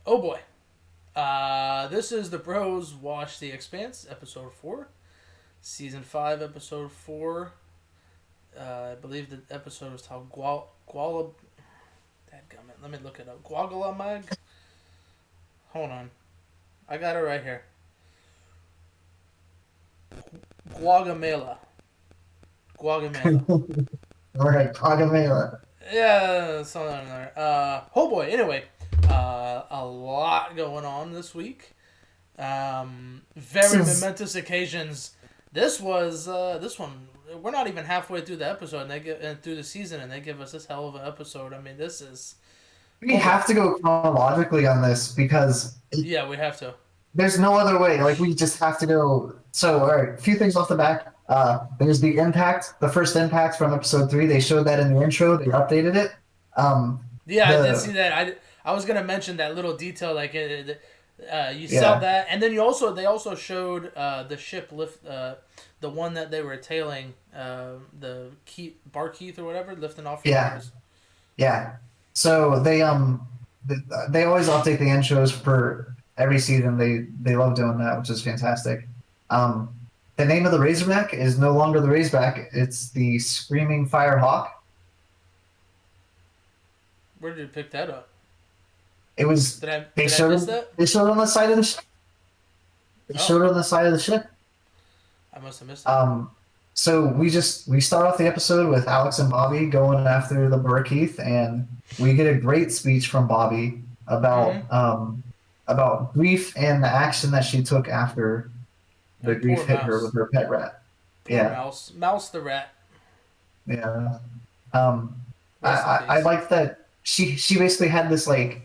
Oh boy. This is the Bros Watch the Expanse, episode 4, season 5, episode 4. I believe the episode was called Guala. Dadgummit, let me look it up. Guagalamag? Hold on. I got it right here. Guagamela. Guagamela. All right, GUAGAMELA. Yeah, something in there. Oh boy, anyway. A lot going on this week. This Very is momentous occasions. This one. We're not even halfway through the episode, and through the season, and they give us this hell of an episode. I mean, this is. we Oh boy. have to go chronologically on this because Yeah, we have to. there's no other way. Like we just have to go. So, all right, a few things off the back. There's the impact, the first impact from episode 3. They showed that in the intro. They updated it. Um, Yeah, I did the see that. I was gonna mention that little detail, like you saw yeah, that, and then they also showed the ship lift, the one that they were tailing, the Barkeith or whatever, lifting off from yeah, Mars. yeah. So they always update the intros for every season. They love doing that, which is fantastic. Um, the name of the Razorback is no longer the Razorback. It's the Screaming Fire Hawk. Where did you pick that up? It was Did I they did I miss showed that? they showed it on the side of the ship. They Oh, showed it on the side of the ship. I must have missed it. Um, so we start off the episode with Alex and Bobby going after the Burkeith, and we get a great speech from Bobby Mm-hmm. about grief and the action that she took after the And poor grief hit her with mouse, her pet rat. poor Yeah, mouse the rat. yeah. Um, Rest in I peace. like that she basically had this like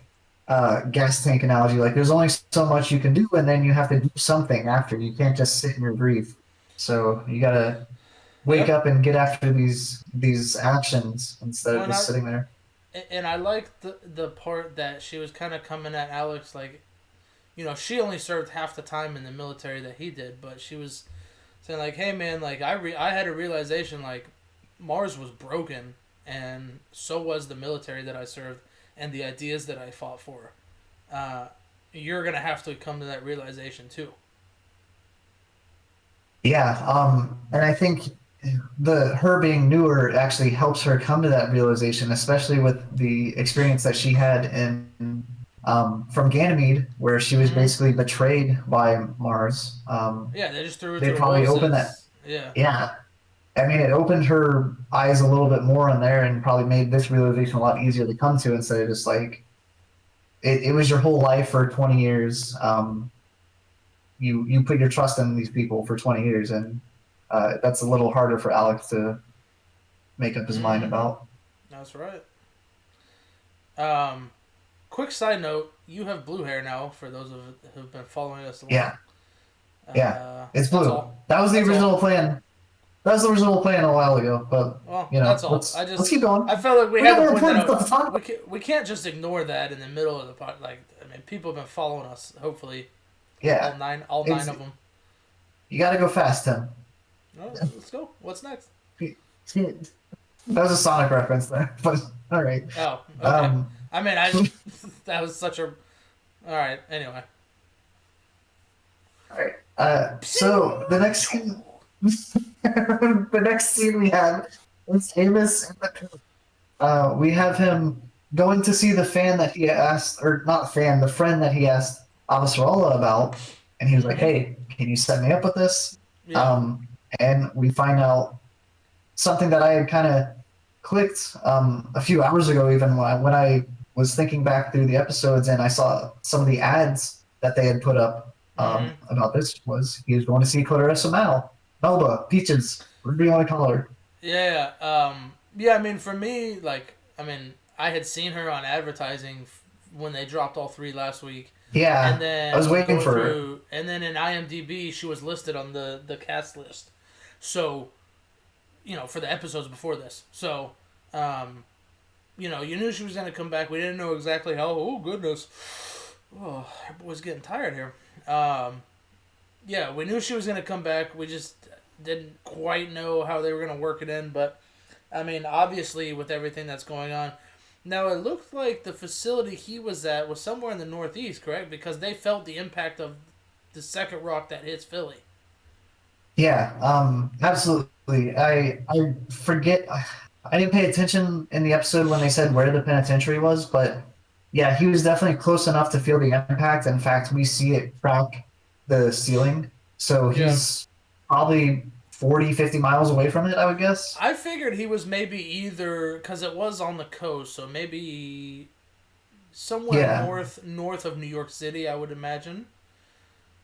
gas tank analogy. Like there's only so much you can do, and then you have to do something after. You can't just sit in your grief. So you gotta wake Yep. up and get after these actions instead of When just I sitting there. and I like the part that she was kind of coming at Alex like, she only served half the time in the military that he did, but she was saying like, hey man, like I had a realization like Mars was broken, and so was the military that I served, and the ideas that I fought for. Uh, you're gonna have to come to that realization too. Yeah, and I think the her being newer actually helps her come to that realization, especially with the experience that she had in from Ganymede, where she was Mm-hmm. basically betrayed by Mars. Yeah, they just threw her to They the probably wolves opened that. as yeah. Yeah, I mean, it opened her eyes a little bit more in there, and probably made this realization a lot easier to come to instead of just like it was your whole life for 20 years. You put your trust in these people for 20 years, and that's a little harder for Alex to make up his mind Mm-hmm. about. That's right. Um, Quick side note: you have blue hair now. For those of who've been following us along, Yeah, yeah, it's that's blue. all. That was the That's all. original plan. That was the original plan a while ago, but Well, that's all. let's keep going. I felt like we We had got to more point that important out. stuff to talk about. We can't just ignore that in the middle of the pod. Like, I mean, people have been following us. Hopefully, Yeah, all nine it's of them. you got to go fast, Tim. Oh, let's go. What's next? That was a Sonic reference there, but all right. Oh, okay. Um, I mean, that was such a. All right. Anyway. all right. So the next scene, the next scene we have is Amos in the coop. We have him going to see the fan that he asked, or not fan, the friend that he asked Avasarala about, and he was like, Mm-hmm. "Hey, can you set me up with this?" Yeah. Um, and we find out something that I had kind of clicked a few hours ago, even when I was thinking back through the episodes, and I saw some of the ads that they had put up Mm-hmm. about this was he was going to see Clarissa Mal, Melba, Peaches, whatever you want to call her. Yeah. Yeah. I mean, for me, like, I mean, I had seen her on advertising when they dropped all three last week, and Yeah, I was then waiting going for her. through, and then in IMDb, she was listed on the cast list. So, for the episodes before this. So, um, you knew she was gonna come back. We didn't know exactly how. Oh goodness. Oh, everybody's getting tired here. Yeah, we knew she was gonna come back. We just didn't quite know how they were gonna work it in. But I mean, obviously, with everything that's going on, Now it looked like the facility he was at was somewhere in the Northeast, correct? Because they felt the impact of the second rock that hits Philly. Yeah, absolutely. I forget. I didn't pay attention in the episode when they said where the penitentiary was, but yeah, he was definitely close enough to feel the impact. In fact, we see it crack the ceiling, so Yeah. he's probably 40, 50 miles away from it, I would guess. I figured he was maybe either because it was on the coast, so maybe somewhere Yeah, north of New York City. I would imagine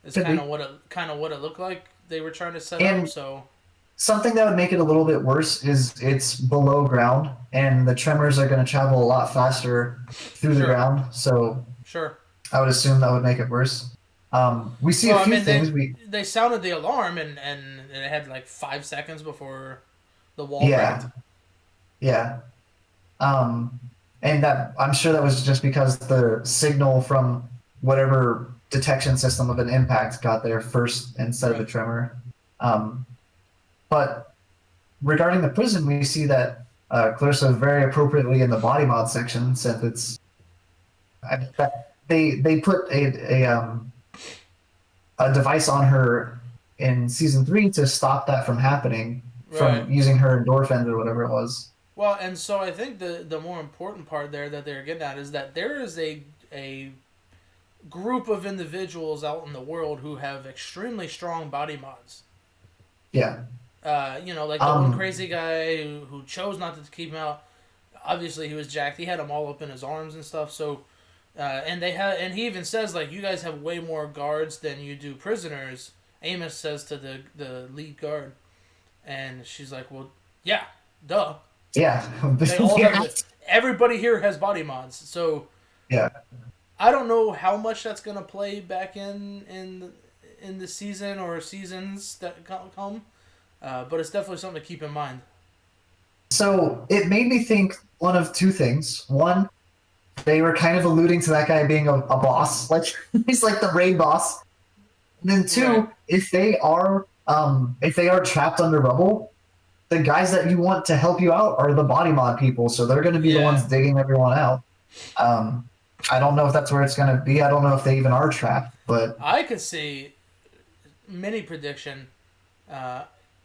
is could be. kind of what it looked like they were trying to set up. And So something that would make it a little bit worse is it's below ground, and the tremors are going to travel a lot faster through the sure, ground. So sure. I would assume that would make it worse. We see a Well, I few mean things. We they sounded the alarm and it had like 5 seconds before the wall cracked. Yeah, yeah. Um, and that I'm sure that was just because the signal from whatever detection system of an impact got there first instead of the Right. tremor. Um, but regarding the prison, we see that Clarissa is very appropriately in the body mod section since it's they put a device on her in season 3 to stop that from happening Right. from using her endorphins or whatever it was. Well, and so I think the more important part there that they're getting at is that there is a group of individuals out in the world who have extremely strong body mods. Yeah. Like the one Um, crazy guy who chose not to keep him out. Obviously, he was jacked. He had them all up in his arms and stuff. So, and he even says like, you guys have way more guards than you do prisoners. Amos says to the lead guard, and she's like, well, yeah, duh. yeah. They all yeah. have it. Everybody here has body mods. So Yeah. I don't know how much that's gonna play back in the season or seasons that come, but it's definitely something to keep in mind. So it made me think one of two things. One, they were kind of alluding to that guy being a boss, like he's like the raid boss. And then Right. two, if they are trapped under rubble, the guys that you want to help you out are the body mod people, so they're going to be the ones Yeah. digging everyone out. Um, I don't know if that's where it's going to be. I don't know if they even are trapped, but I could see mini prediction. Uh,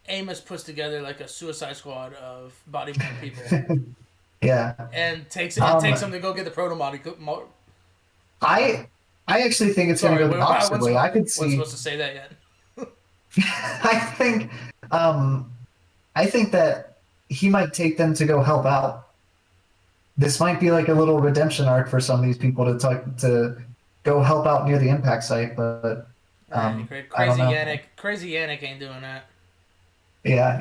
Amos puts together like a Suicide Squad of body mod people yeah. and takes Um, them to go get the proto mod. I I actually think it's going to Sorry, go the I opposite way. I could wasn't see. supposed to say that yet. I think um, I think that he might take them to go help out. This might be like a little redemption arc for some of these people to go help out near the impact site, but I don't know. Crazy Yannick ain't doing that. Yeah,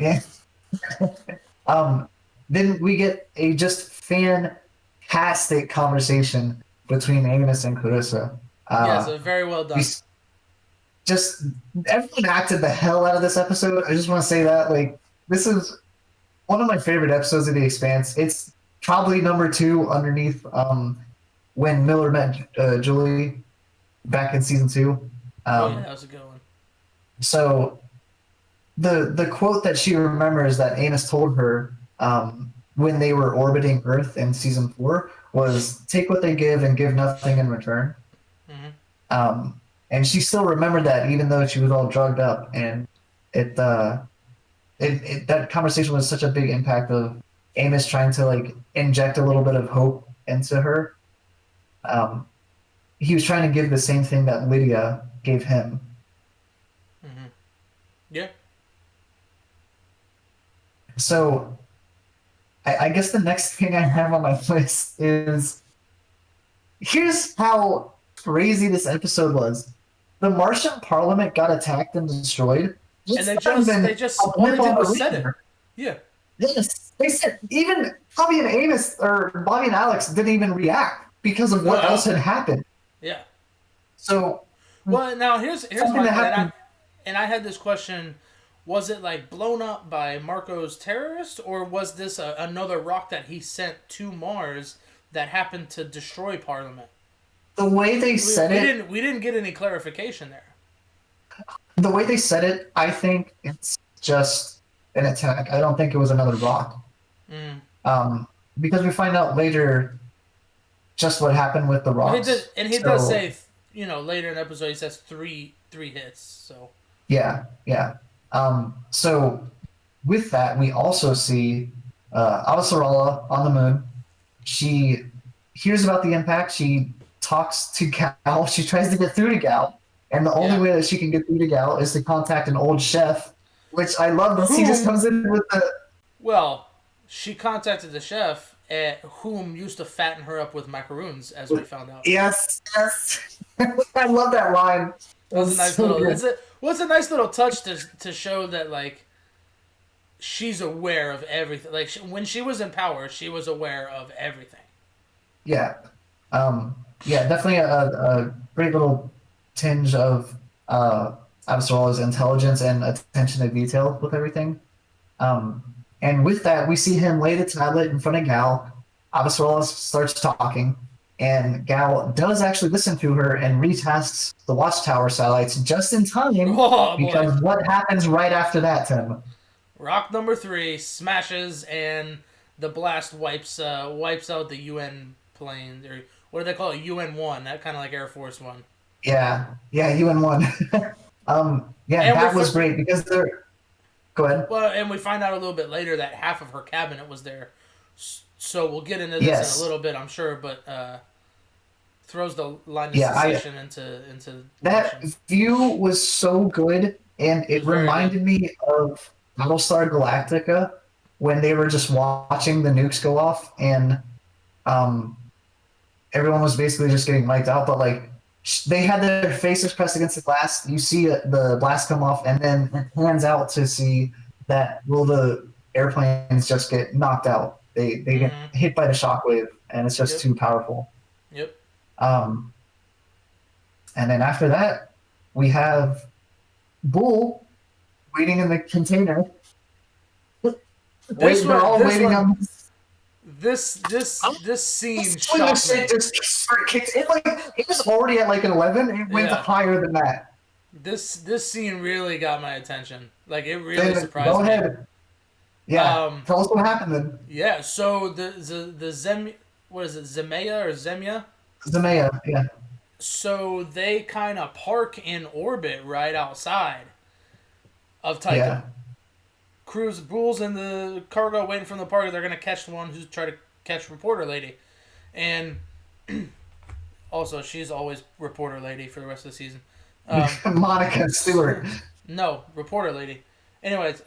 yeah. Then we get a just fantastic conversation between Amos and Clarissa. Yes, Uh, very well we done. just everyone acted the hell out of this episode. I just want to say that this is one of my favorite episodes of The Expanse. It's probably number 2 underneath when Miller met Julie back in season 2. Oh yeah, that was a good one. So the quote that she remembers that Amos told her when they were orbiting Earth in season 4 was "Take what they give and give nothing in return." Hmm. And she still remembered that even though she was all drugged up, and it that conversation was such a big impact of Amos trying to like inject a little bit of hope into her. Um, he was trying to give the same thing that Lydia gave him. Hmm. Yeah. So I guess the next thing I have on my list is here's how crazy this episode was. The Martian Parliament got attacked and destroyed. And It's not even all they blip on did the was set it. radar. Yeah. Yes, they said even Bobby and Amos or Bobby and Alex didn't even react because of what No. else had happened. Yeah. So Well, now here's something my that thing, happened. and I had this question: was it like blown up by Marco's terrorist, or was this another rock that he sent to Mars that happened to destroy Parliament? The way they said it, We didn't get any clarification there. the way they said it, I think it's just an attack. I don't think it was another rock. Mm. Because we find out later just what happened with the Well, rocks. he does So say, later in the episode, he says three hits. So yeah, yeah. So with that, we also see Avasarala on the moon. She hears about the impact. She talks to Gal. She tries to get through to Gal, and the only yeah, way that she can get through to Gal is to contact an old chef. Which I love this. He just whom comes in with the well, she contacted the chef, whom used to fatten her up with macaroons, as we found out. yes, yes. I love that line. That was a It's nice so little. good. It's a nice little touch to show that like she's aware of everything. Like when she was in power, she was aware of everything. Yeah. Yeah, definitely a great little tinge of Avasarala's intelligence and attention to detail with everything. Um, and with that, we see him lay the tablet in front of Gal. Avasarala starts talking, and Gal does actually listen to her and retasks the Watchtower satellites just in time Oh boy! because what happens right after that, Tim? Rock number 3 smashes and the blast wipes out the UN plane, or what do they call it? UN-1. That kind of like Air Force One. Yeah, yeah, UN-1. Yeah, And that was great because they're. Go ahead. and we find out a little bit later that half of her cabinet was there. So we'll get into this in a Yes. little bit, I'm sure, but throws the line of Yeah, secession into that motion. view was so good, and It it was very good. reminded me of Battlestar Galactica when they were just watching the nukes go off, and um, everyone was basically just getting wiped out. But like, they had their faces pressed against the glass. You see the blast come off, and then it pans out to see that the airplanes just get knocked out. They get Mm-hmm. hit by the shockwave, and it's just Yep. too powerful. Yep. Um, and then after that, we have Bull waiting in the container. This They're one. all This waiting one. on. This scene When the shocked me. shit just kicked it, like it was already at like an 11. It went Yeah. higher than that. This scene really got my attention. Like it really Then go surprised me. ahead. Yeah, Um. tell us what happened then. Yeah. So the Zem, what is it, Zemea or Zemia? Zemaya, yeah, So they kind of park in orbit right outside of Tycho. yeah, Crew's Bull's in the cargo waiting for the party. They're gonna catch the one who's trying to catch reporter lady, and also she's always reporter lady for the rest of the season. Monica Stewart. No, reporter lady. Anyways,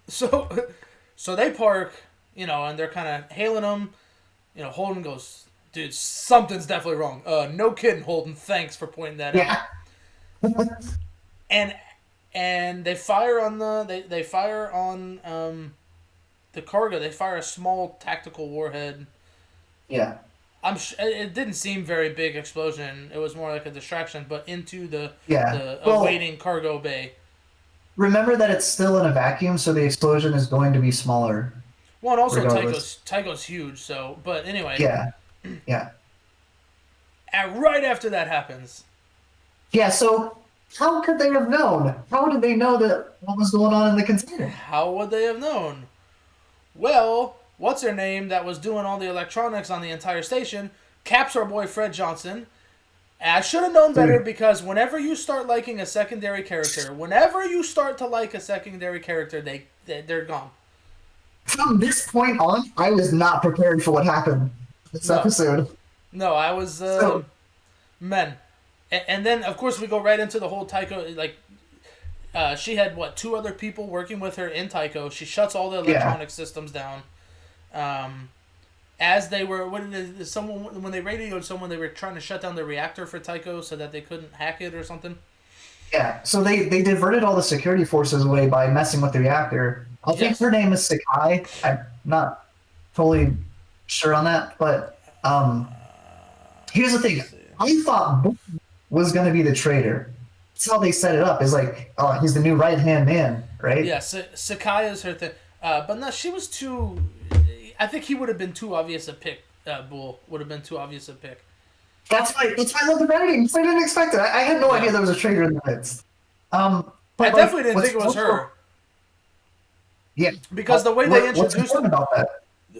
so so they park, and they're kind of hailing them. Holden goes, dude, something's definitely wrong. No kidding, Holden. Thanks for pointing that out. Yeah, And they fire on they fire on the cargo. They fire a small tactical warhead. yeah, It didn't seem very big explosion. It was more like a distraction, but into the yeah. awaiting cargo bay. Remember that it's still in a vacuum, so the explosion is going to be smaller. Well, and also Regardless. Tycho's huge. So, but anyway, Yeah, yeah, right after that happens, yeah. So how could they have known? How did they know that what was going on in the container? how would they have known? Well, what's her name that was doing all the electronics on the entire station? Caps our boy Fred Johnson. And I should have known better because whenever you start liking a secondary character, whenever you start to like a secondary character, they're gone. From this point on, I was not prepared for what happened this No. episode. No, I was So- men, and then of course we go right into the whole Tycho. Like, she had two other people working with her in Tycho. She shuts all the electronic systems down. As they were, someone when they radioed someone, they were trying to shut down the reactor for Tycho so that they couldn't hack it or something. Yeah, so they diverted all the security forces away by messing with the reactor. I think Yes. her name is Sakai. I'm not totally sure on that, but here's the thing. I thought Book was going to be the traitor. That's how they set it up. Is like, oh, he's the new right hand man, right? Yeah, Sakai is her thing, but no, she was too. I think he would have been too obvious a pick. Bull would have been too obvious a pick. That's why I love the editing. I didn't expect it. I had no idea there was a traitor in the midst. But I like, definitely didn't what's think it was also- her Yeah, because the way they what's introduced important about that?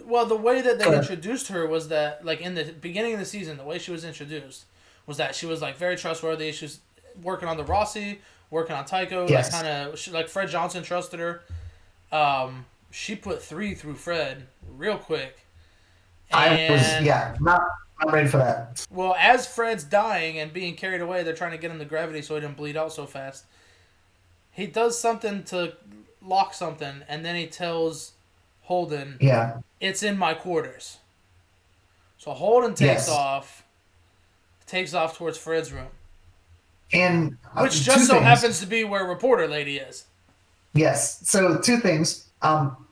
Well, the way that they But introduced her was that, like, in the beginning of the season, the way she was introduced was that she was, like, very trustworthy. She was working on the Rossi, working on Tycho, like, yes, kind of, like, Fred Johnson trusted her. She put 3 through Fred real quick. I was And, not ready for that. well, as Fred's dying and being carried away, they're trying to get him to gravity so he didn't bleed out so fast. He does something to lock something, and then he tells Holden, Yeah, it's in my quarters. So Holden yes, takes off towards Fred's room, and which two just so things. happens to be where reporter lady is. Yes, so two things.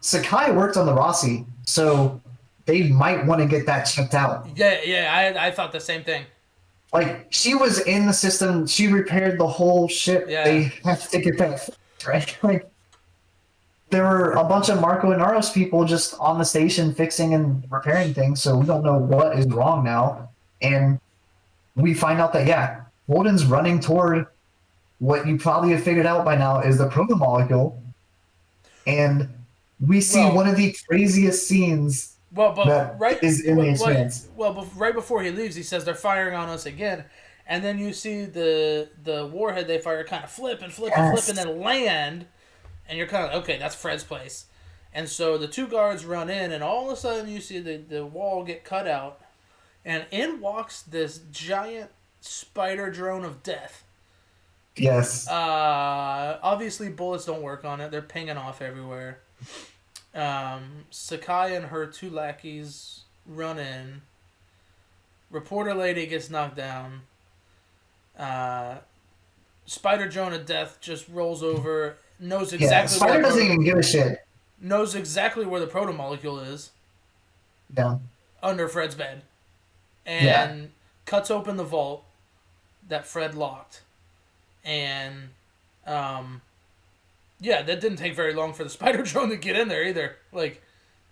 Sakai worked on the Rossi, so they might want to get that checked out. Yeah, yeah, I thought the same thing. Like she was in the system, she repaired the whole ship. Yeah, They have to get that fixed, right. Like there were a bunch of Marco and Naros people just on the station fixing and repairing things, so we don't know what is wrong now. And we find out that yeah, Holden's running toward what you probably have figured out by now is the protomolecule, and we see one well, of the craziest scenes but that is in the Expanse. right before he leaves, he says they're firing on us again, and then you see the warhead they fire kind of flip and flip and flip and Yes, then land, and you're kind of okay. That's Fred's place, and so the 2 guards run in, and all of a sudden you see the wall get cut out, and in walks this giant spider drone of death. yes, Obviously, bullets don't work on it. They're pinging off everywhere. Sakai and her 2 lackeys run in. Reporter lady gets knocked down. Uh, Spider drone of death just rolls over. yeah. Spider doesn't even give a shit. Knows exactly where the protomolecule is Yeah, under Fred's bed, yeah. and cuts open the vault that Fred locked. And yeah, that didn't take very long for the spider drone to get in there either. Like,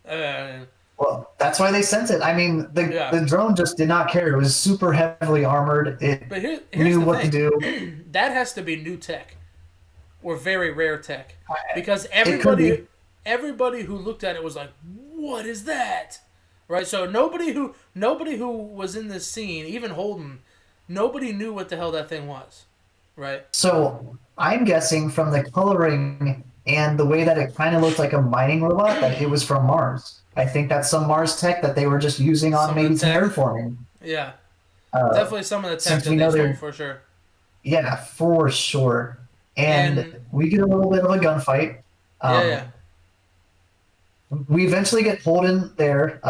uh, Well, that's why they sent it. I mean, yeah. the drone just did not care. It was super heavily armored. It But here's knew the what to thing. do. That has to be new tech or very rare tech, because It could be. everybody who looked at it was like, "What is that?" Right. So nobody who was in this scene, even Holden, nobody knew what the hell that thing was. Right. So I'm guessing from the coloring and the way that it kind of looked like a mining robot that it was from Mars. I think that's some Mars tech that they were just using on Some of the maybe tech. terraforming. Yeah. Uh, Definitely some of the tech since that we they know stole they're, for sure. yeah, for sure. And And we get a little bit of a gunfight. yeah, yeah. Um, we eventually get Holden there.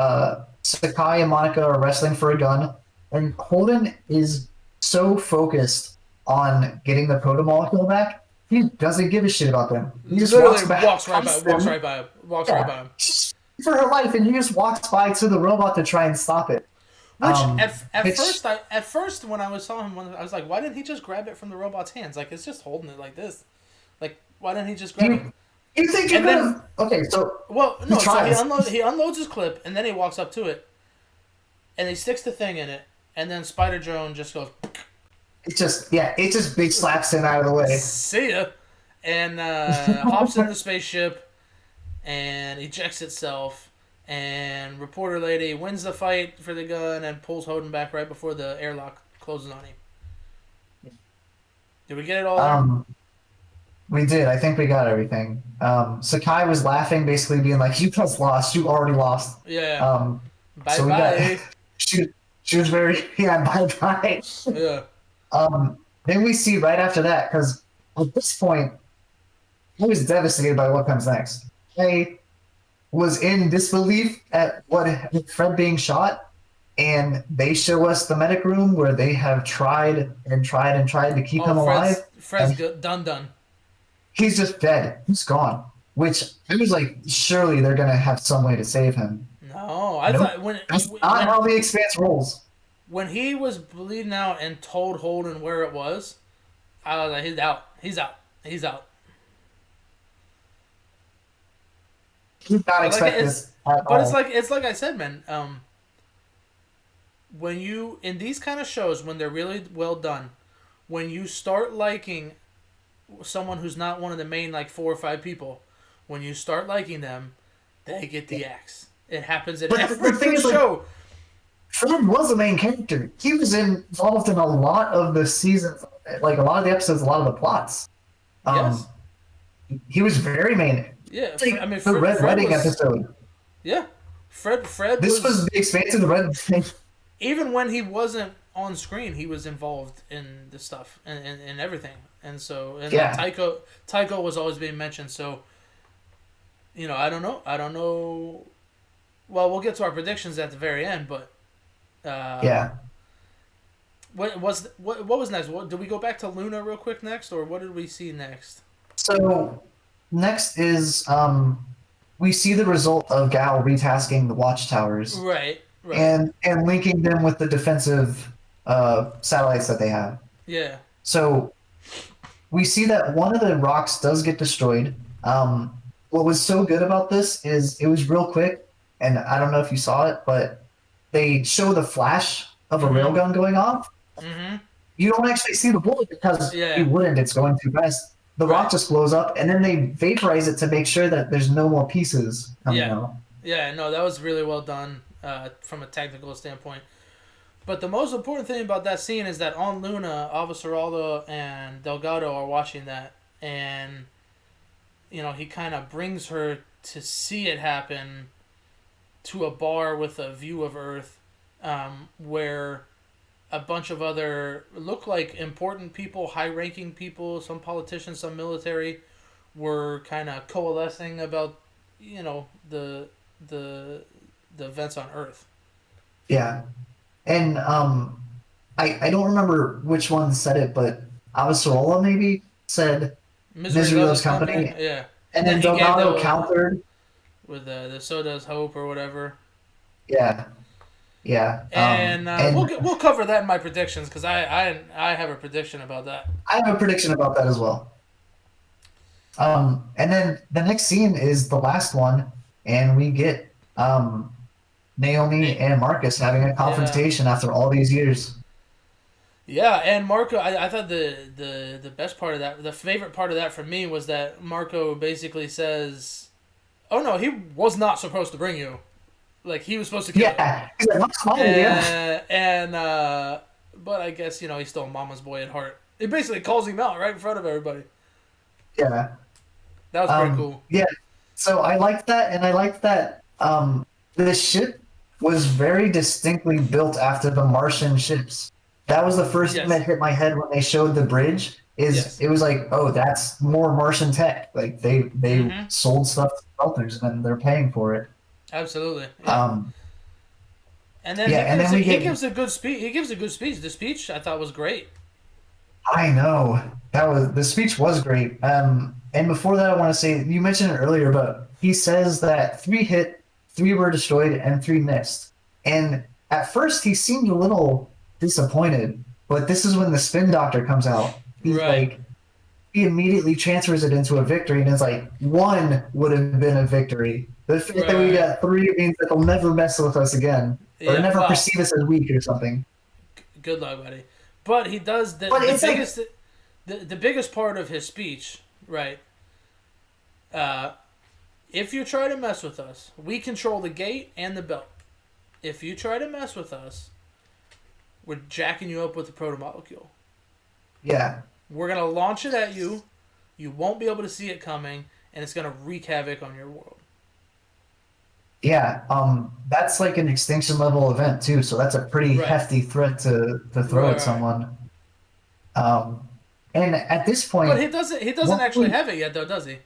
Sakai and Monica are wrestling for a gun, and Holden is so focused on getting the protomolecule back, he doesn't give a shit about them. He just walks Literally back past walks them, right by him, walks right yeah, by him. for her life, and he just walks by to the robot to try and stop it. Which Which at first when I was saw him, I was like, why didn't he just grab it from the robot's hands? Like, it's just holding it like this. Like, why didn't he just grab it? you think you And could then, have? Okay, so well, he no. So tries. he unloads his clip, and then he walks up to it, and he sticks the thing in it, and then Spider Drone just goes, It just big slaps him out of the way. "See ya," and hops in the spaceship, and ejects itself. And reporter lady wins the fight for the gun and pulls Holden back right before the airlock closes on him. Did we get it all there? Um, we did. I think we got everything. Sakai was laughing, basically being like, "You just lost. You already lost." Yeah. Um, Bye so we got. bye. she, she was very yeah. Bye bye. Yeah. Then we see right after that because at this point, I was devastated by what comes next. I was in disbelief at what Fred being shot, and they show us the medic room where they have tried and tried and tried to keep Oh, him alive, Fred's and good. Done. he's just dead. He's gone. Which I was like, surely they're gonna have some way to save him. No, I Nope, thought that's not how the Expanse rolls. when he was bleeding out and told Holden where it was, I was like, he's out. He's out. He's out. Did not But like expect it's this at but all. it's like I said, man. When you in these kind of shows when they're really well done, when you start liking someone who's not one of the main like 4 or 5 people, when you start liking them, they get the axe. It happens in But every the thing good is, like, show. Fred was the main character. He was involved in a lot of the seasons, like a lot of the episodes, a lot of the plots. Um, Yes. he was very main. Yeah. I Like mean, the Red Fred Wedding was. episode. Yeah. Fred This was was. the Expanse of the Red Wedding. Even when he wasn't on screen, he was involved in the stuff and everything. And so, and like Yeah. Tycho was always being mentioned. So, I don't know. I don't know. Well, we'll get to our predictions at the very end, but Yeah. what was next? Did we go back to Luna real quick next, or what did we see next? So next is we see the result of Gal retasking the watchtowers Right, right, and linking them with the defensive satellites that they have. yeah, So we see that one of the rocks does get destroyed. What was so good about this is it was real quick, and I don't know if you saw it, but they show the flash of a railgun going off. mm-hmm, You don't actually see the bullet because yeah, you wouldn't. It's going too fast. The rock right, just blows up, and then they vaporize it to make sure that there's no more pieces coming yeah, out. yeah. No, that was really well done from a technical standpoint. But the most important thing about that scene is that on Luna, Avasaralda and Delgado are watching that, and he kind of brings her to see it happen to a bar with a view of Earth, where a bunch of other look like important people, high-ranking people, some politicians, some military, were kind of coalescing about, the the the events on Earth. Yeah, and I don't remember which one said it, but Avasarala maybe said Misery "Misery loves loves company. company," Yeah, and and then then he gave Delgado the countered. with the so does hope or whatever. Yeah, yeah, And and we'll cover that in my predictions because I have a prediction about that. I have a prediction about that as well. And then the next scene is the last one, and we get Naomi and Marcus having a Yeah, confrontation after all these years. yeah, and Marco. I thought the best part of that, the favorite part of that for me was that Marco basically says, "Oh no, he was not supposed to bring you. Like he was supposed to kill you." Yeah, he's like, "What's wrong with you?" But I guess he's still a mama's boy at heart. He basically calls him out right in front of everybody. Yeah, That was pretty cool. yeah. So I liked that, and I liked that the ship was very distinctly built after the Martian ships. That was the first thing Yes. that hit my head when they showed the bridge. Is Yes. it was like, oh, that's more Martian tech. Like they Mm-hmm. sold stuff to smelters and they're paying for it. Absolutely. Yeah. Um, And then yeah, and then we he get. gives a good speech. He gives a good speech. The speech I thought was great. I know that was the speech was great. And before that, I want to say you mentioned it earlier, but he says that 3 hit, 3 were destroyed, and 3 missed. And at first, he seemed a little disappointed, but this is when the spin doctor comes out. He's Right. like, he immediately transfers it into a victory, and it's like 1 would have been a victory. The fact that we Right. got 3 means that they'll never mess with us again, or Yeah. never Well, perceive us as weak or something. good luck, buddy. But he does But the it's like, biggest the biggest part of his speech, right? Uh, if you try to mess with us, we control the gate and the belt. If you try to mess with us, we're jacking you up with the protomolecule. yeah. We're gonna launch it at you. You won't be able to see it coming, and it's gonna wreak havoc on your world. Yeah, that's like an extinction level event too, so that's a pretty Right. hefty threat to throw Right. at Right. someone. Um, and at this But point, he doesn't what actually we, have it yet, though, does he?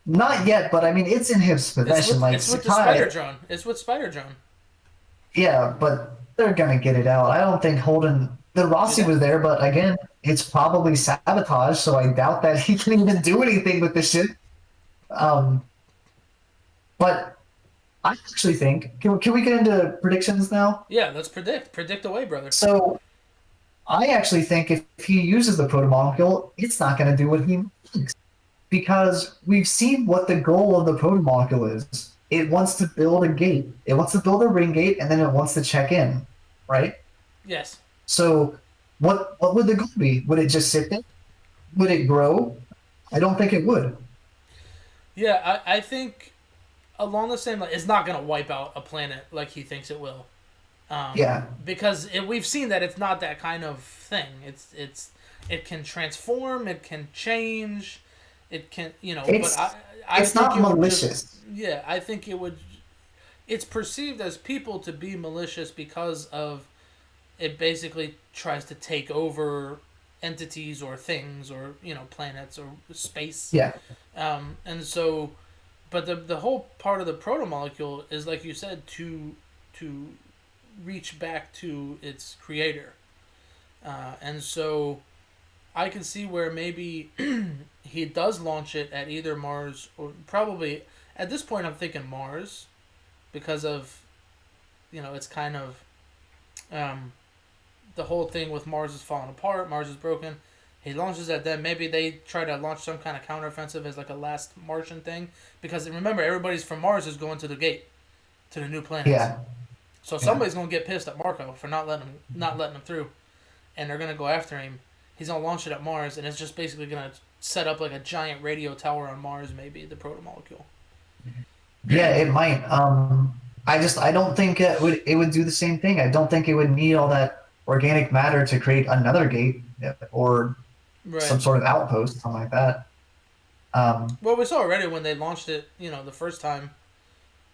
not yet, but I mean it's in his possession. Like It's with the spider Sakai, drone. It's with spider drone. yeah, but they're gonna get it out. I don't think Holden. The Do Rossi they? was there, but again, it's probably sabotage, so I doubt that he can even do anything with the ship. Um, but I actually think can we get into predictions now? Yeah, let's predict. Predict away, brother. So I actually think if he uses the protomolecule, it's not going to do what he thinks. Because we've seen what the goal of the protomolecule is. It wants to build a gate. It wants to build a ring gate, and then it wants to check in, right? Yes. So what would the goal be? Would it just sit there? Would it grow? I don't think it would. Yeah, I think along the same line, it's not gonna wipe out a planet like he thinks it will. Yeah. Because we've seen that it's not that kind of thing. It can transform, it can change, it can But It's I it's think not it would just malicious. yeah I think it would. It's perceived as people to be malicious because of it basically tries to take over entities or things or planets or space, Yeah. and so but the whole part of the protomolecule is like you said to reach back to its creator, and so I can see where maybe he does launch it at either Mars or probably at this point I'm thinking Mars because of it's kind of um, the whole thing with Mars is falling apart, Mars is broken. He launches at them. Maybe they try to launch some kind of counteroffensive as like a last Martian thing because remember everybody's from Mars is going to the gate to the new planets. Yeah. So Yeah. somebody's gonna get pissed at Marco for not letting him through, and they're gonna go after him. He's gonna launch it at Mars, and it's just basically gonna set up like a giant radio tower on Mars, maybe the protomolecule. Yeah, it might. I don't think it would do the same thing. I don't think it would need all that organic matter to create another gate or Right. some sort of outpost, something like that. Well, we saw already when they launched it. The first time,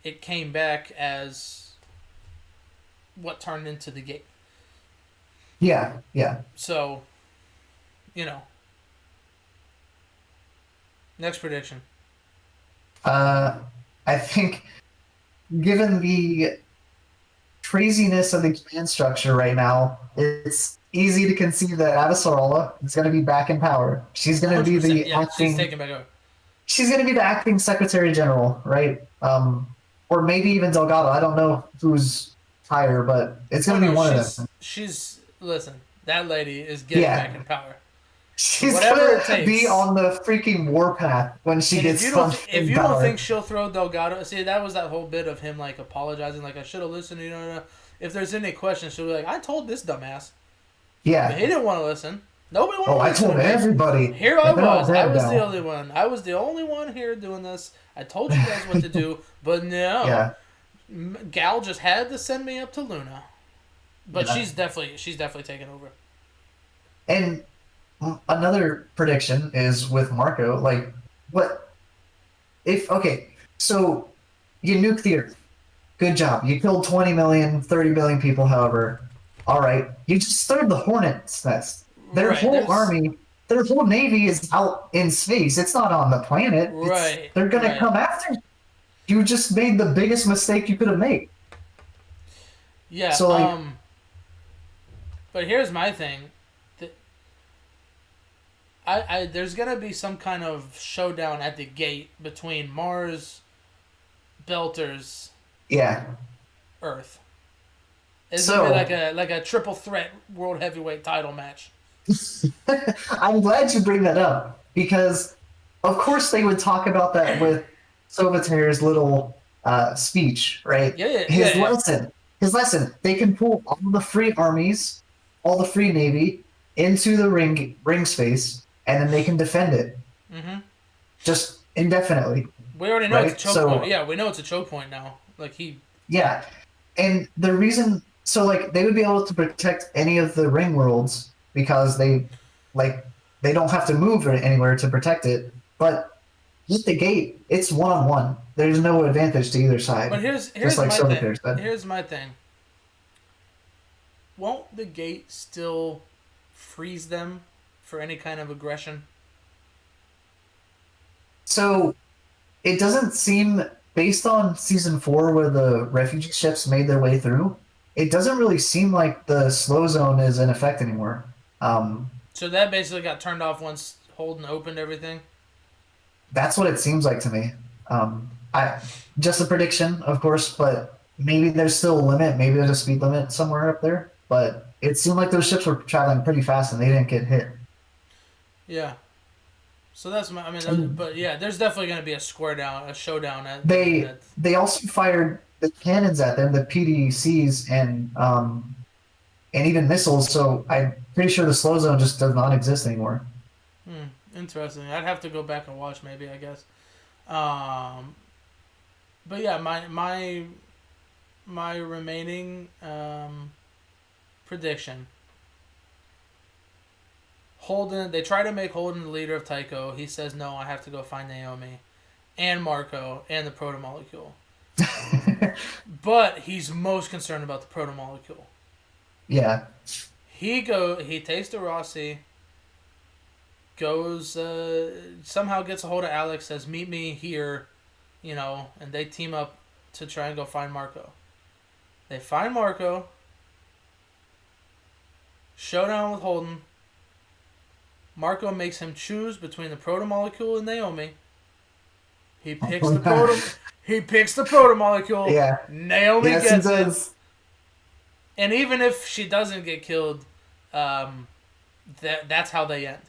it came back as what turned into the gate. Yeah, yeah. So, you know, next prediction. Uh, I think, given the craziness of the command structure right now, it's easy to conceive that Avasarala is going to be back in power. She's going to be 100%. the Yeah, she's acting. taking back over. She's going to be the acting Secretary General, right? Or maybe even Delgado. I don't know who's higher, but it's Oh going to be no, one of them. she's listen. That lady is getting Yeah, back in power. she's Whatever it gonna be takes. on the freaking warpath when she And if you gets don't on if in you don't power. think she'll throw Delgado, see that was that whole bit of him like apologizing, like I should have listened. If there's any questions, she'll be like, I told this dumbass, but Yeah. he didn't want to listen. Nobody wanted Oh, to I listen told to me. everybody, Here I and they're all was. I dead was the now. only one. I was the only one here doing this. I told you guys what to do, but no. Yeah. Gal just had to send me up to Luna. But Yeah. she's definitely taking over. And another prediction is with Marco. Like, what if? Okay, so you nuke the Earth. Good job. You killed 20 million, 30 million people. However, all right. You just stirred the hornet's nest. Their Right. whole There's army, their whole navy is out in space. It's not on the planet. right. They're gonna Right. come after you. You just made the biggest mistake you could have made. Yeah. So like, But here's my thing. There's gonna be some kind of showdown at the gate between Mars, Belters, yeah. Earth. It's gonna be So like a triple threat world heavyweight title match. I'm glad you bring that up because, of course, they would talk about that with Sovater's little speech, right? Yeah, yeah, yeah, His yeah. lesson. His lesson. They can pull all the free armies, all the free navy into the ring space, and then they can defend it Mm-hmm. just indefinitely, We already know right? it's a choke point. So Yeah, we know it's a choke point now. Like he. yeah, and the reason, so like they would be able to protect any of the ring worlds because like they don't have to move anywhere to protect it. But at the gate, it's 1-on-1. There's no advantage to either side. But here's Just like my thing. Sovater said. Here's my thing. Won't the gate still freeze them for any kind of aggression? So it doesn't seem, based on season 4 where the refugee ships made their way through, it doesn't really seem like the slow zone is in effect anymore. So that basically got turned off once Holden opened everything. That's what it seems like to me. I just a prediction, of course, but maybe there's still a limit. Maybe there's a speed limit somewhere up there. But it seemed like those ships were traveling pretty fast and they didn't get hit. Yeah. So that's my. I mean, but yeah, there's definitely going to be a showdown at. They also fired the cannons at them, the PDCs and even missiles. So I'm pretty sure the slow zone just does not exist anymore. Interesting. I'd have to go back and watch maybe. I guess. Um, but yeah, my remaining prediction. Holden. They try to make Holden the leader of Tycho. He says no. I have to go find Naomi and Marco and the proto molecule. But he's most concerned about the proto molecule. Yeah. He takes the Rossi, goes somehow gets a hold of Alex, says meet me here, and they team up to try and go find Marco. They find Marco. Showdown with Holden. Marco makes him choose between the proto molecule and Naomi. He picks the proto. He picks the proto molecule. Yeah. Naomi gets it. And even if she doesn't get killed, that's how they end.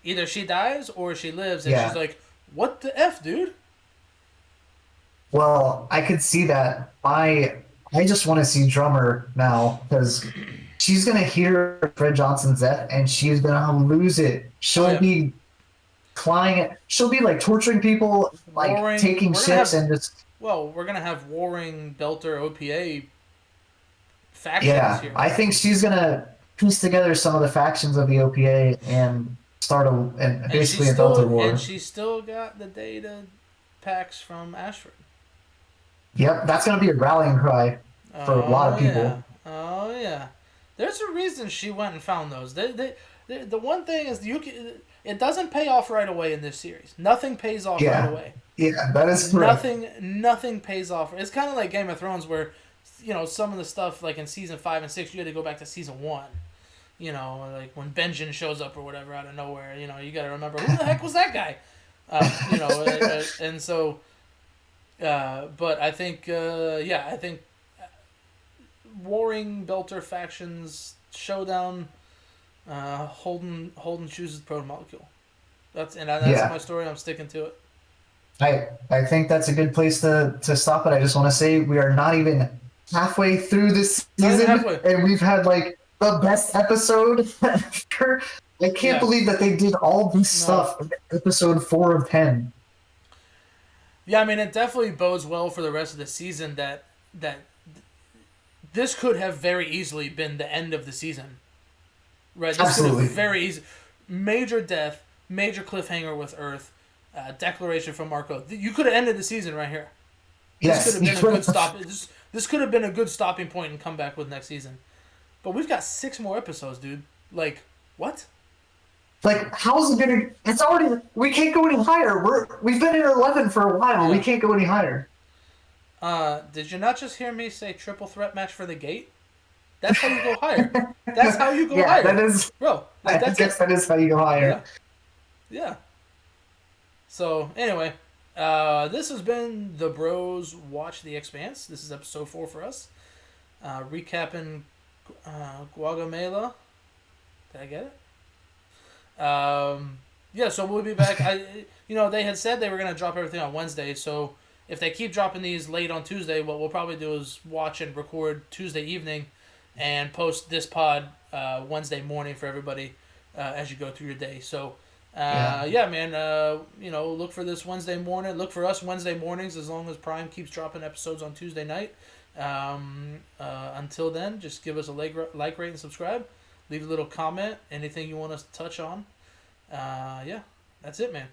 Either she dies or she lives, and she's like, "What the f, dude?" Well, I could see that. I just want to see Drummer now because she's gonna hear Fred Johnson's death and she's gonna lose it. She'll be flying it. She'll be like torturing people, like taking ships and just. Well, we're gonna have warring Belter OPA factions here. I think she's gonna piece together some of the factions of the OPA and start basically a Belter war. And she's still got the data packs from Ashford. Yep, that's gonna be a rallying cry for a lot of people. Yeah. Oh yeah, there's a reason she went and found those. The one thing is it doesn't pay off right away in this series. Nothing pays off right away. Yeah, that is correct. Nothing pays off. It's kind of like Game of Thrones where, some of the stuff like in season 5 and 6 you had to go back to season 1. Like when Benjen shows up or whatever out of nowhere. You got to remember who the heck was that guy. And so. But I think I think warring Belter factions showdown. Holden chooses the proto molecule. That's my story. I'm sticking to it. I think that's a good place to stop it. I just want to say we are not even halfway through this season, and we've had like the best episode ever. I can't believe that they did all this stuff in episode 4 of 10. Yeah, I mean, it definitely bodes well for the rest of the season that this could have very easily been the end of the season. Right? This Absolutely. could have very easy. Major death, major cliffhanger with Earth, declaration from Marco. You could have ended the season right here. Yes. This could have been a good stop. This could have been a good stopping point and come back with next season. But we've got 6 more episodes, dude. Like, what? Like, how's it gonna? It's already. We can't go any higher. We've been at 11 for a while. We can't go any higher. Did you not just hear me say triple threat match for the gate? That's how you go higher. That's how you go higher. That is, bro. I guess that is how you go higher. Yeah. So anyway, this has been the Bros Watch the Expanse. This is episode 4 for us. Recapping GUAGAMELA. Did I get it? So we'll be back. They had said they were going to drop everything on Wednesday, so if they keep dropping these late on Tuesday, what we'll probably do is watch and record Tuesday evening and post this pod Wednesday morning for everybody as you go through your day. So look for this Wednesday morning. Look for us Wednesday mornings as long as Prime keeps dropping episodes on Tuesday night. Until then, just give us a like, rate, and subscribe. Leave a little comment, anything you want us to touch on. That's it, man.